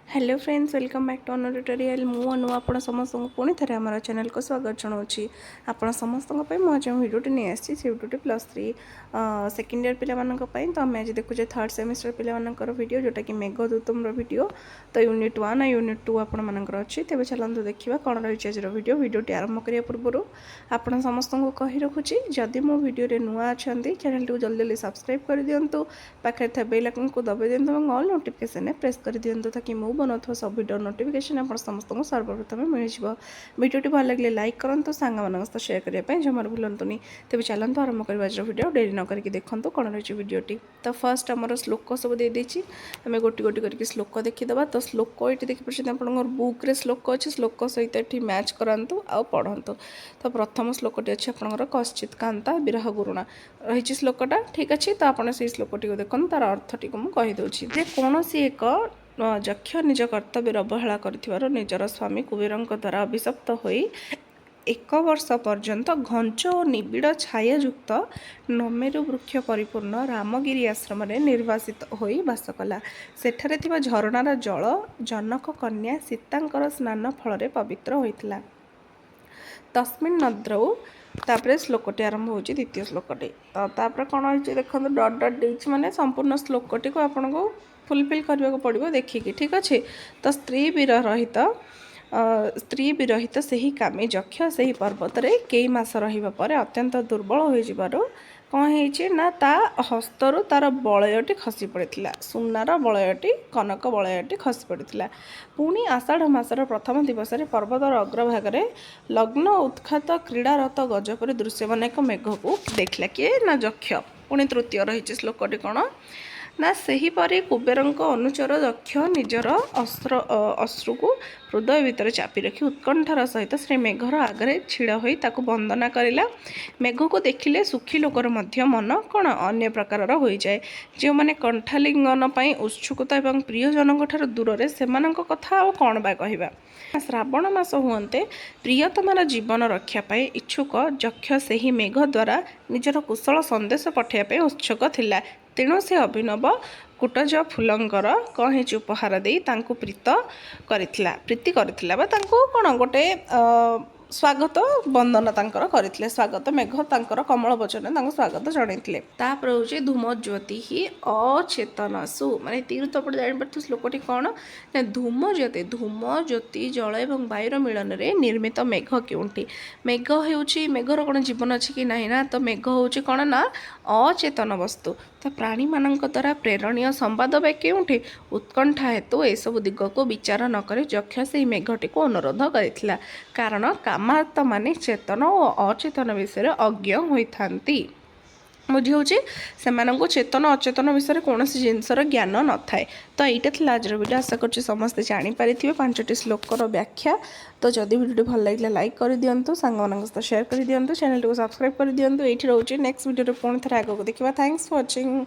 Hello friends welcome back to another tutorial मु अनु आपण समस्त पुणी थे आम चैनल को स्वागत जनाऊँगी आपण समस्त जो भिडियोटी नहीं आसी से भिडियोटी +3 सेकेंड ईयर पाई तो आम आज देखुचे थर्ड सेमिस्टर पिलाकर भिडियो जोटा कि मेघदूतम भिडियो तो यूनिट 1 यूनिट 2 आपण मानकर अच्छी तेज चलते देखा कौन रही आज भिडियोटी आरंभ करिया पूर्व आपण समस्त को कही रखुची जदि मो भिडियो नुआ अच्छा चैनल को जल्दी जल्दी सब्सक्राइब कर दिंतु पाखे बेल आइकन को दबाई दिंतु और ऑल नोटिफिकेशन प्रेस कर दिंतु ताकि मु बनाता सब भिडियो नोटिफिकेशन आप समस्त को सर्वप्रथम मिल भिडियोटी भल लगे लाइक करूँ सांग मान सहित शेयर करने जमार भूलुनि तेज चलते आरंभ कर भिडियो डेरी न करके देखूँ कौन रही भिडियोटी तो फर्स्ट आमर श्लोक सब देदें आम गोटी गोटी करके श्लोक देखीदे तो श्लोक ये देखिए आप बुक्रे श्लोक अच्छे श्लोक सहित ये मैच करातु आ पढ़ु तो प्रथम श्लोकटी अच्छे आपंकर कश्चित कांता विरह गुरुणा रही श्लोकटा ठीक अच्छे तो आपड़ से श्लोकटी देखो तार अर्थटी को मुझे कहीदे कौन सी एक यक्ष निज कर्तव्य अवहेला कर निजर स्वामी कुबेर द्वारा अभिशप्त होई 1 वर्ष पर्यंत घंच और निबिड़ छायायुक्त नमेरु वृक्ष परिपूर्ण रामगिरी आश्रम निर्वासित होई बास कला सेठारे थिबा झरणार जल जनक कन्या सीतांकर स्नान फल पवित्र होइतिला तस्मिन् नद्रौ तापर श्लोकटी आरंभ हो द्वितीय श्लोकटी तो तापर कौन हो देखो डट डट डेज माने संपूर्ण श्लोकटी को आपन को फुलफिल करने को पड़ो देखिकी ठीक अच्छे तो स्त्री विरहित से ही कामी यक्ष से ही पर्वत रे कई मास रही अत्यंत दुर्बल हो कौन है ता हस्तरू तार बलयटी खसी पड़ा सुनार बलयटी कनक बलयटी खसी पड़ा पुणी आषाढ़ मासर प्रथम दिवस पर्वतर अग्रभाग लग्न उत्खात क्रीड़ारत गजपरी दृश्यमान एक मेघ को देखला किए ना यक्ष पुणी तृतीय रही श्लोकटी कौन ना सेहीपरि कुबेरंक अनुचर दक्ष निजर अश्रु को हृदय भितर चापी रखी उत्कंठार सहित श्री मेघर आगे छिड़ा होई ताकु वंदना करिला मेघ को देखिले सुखी लोकर मध्य मन कौन अन्य प्रकार हो जाए जो मैंने कंठालिंगन पाई उत्सुकता एवं प्रियजन दूर से कथा आ कौन बा कहवा श्रावण मास हुए प्रियतमार जीवन रक्षापी इच्छुक यक्ष से ही मेघ द्वारा निजर कुशल संदेश पठाइबा उत्सुक थिला तेणु से अभिनव कुटज फूलंकर कहीं उपहार दे प्रीति करथिला कौन गोटे स्वागत वंदना तांकर करथिले स्वागत मेघ तांकर कमल वचन स्वागत जनइथिले तापर होचे धूमज्योति ही अचेतनसु माने तीर तपड़ जानि परथु श्लोकटी कौन ना धूमज्योति जल एवं वायुर मिलन रे निर्मित मेघ केउंटी मेघ हेउची मेघर कौन जीवन अछि कि नाही ना तो मेघ होची कौन ना अचेतन वस्तु तो प्राणी मानक द्वारा प्रेरणीय संवाद बा केउंठी उत्कंठा हेतु एसबु दिग को विचार नक यक्ष से मेघटी को अनुरोध करथिला कारण कामार्थ माने चेतन और अचेतन विषय अज्ञ होइथांती बुझे से चेतन अचेतन विषय कौन जिनसर ज्ञान न थाए तो यहाँ थी आज वीडियो आशा कर समस्ते जानीपारे 5टी श्लोकर व्याख्या तो जदि वीडियो भल लगे लाइक कर दिंतु सांग मान सहित शेयर कर दिंतु चैनल को सब्सक्राइब कर दिंतु ये रोचे नेक्स्ट वीडियो पुणी थे आगे देखा थैंक्स फॉर वाचिंग।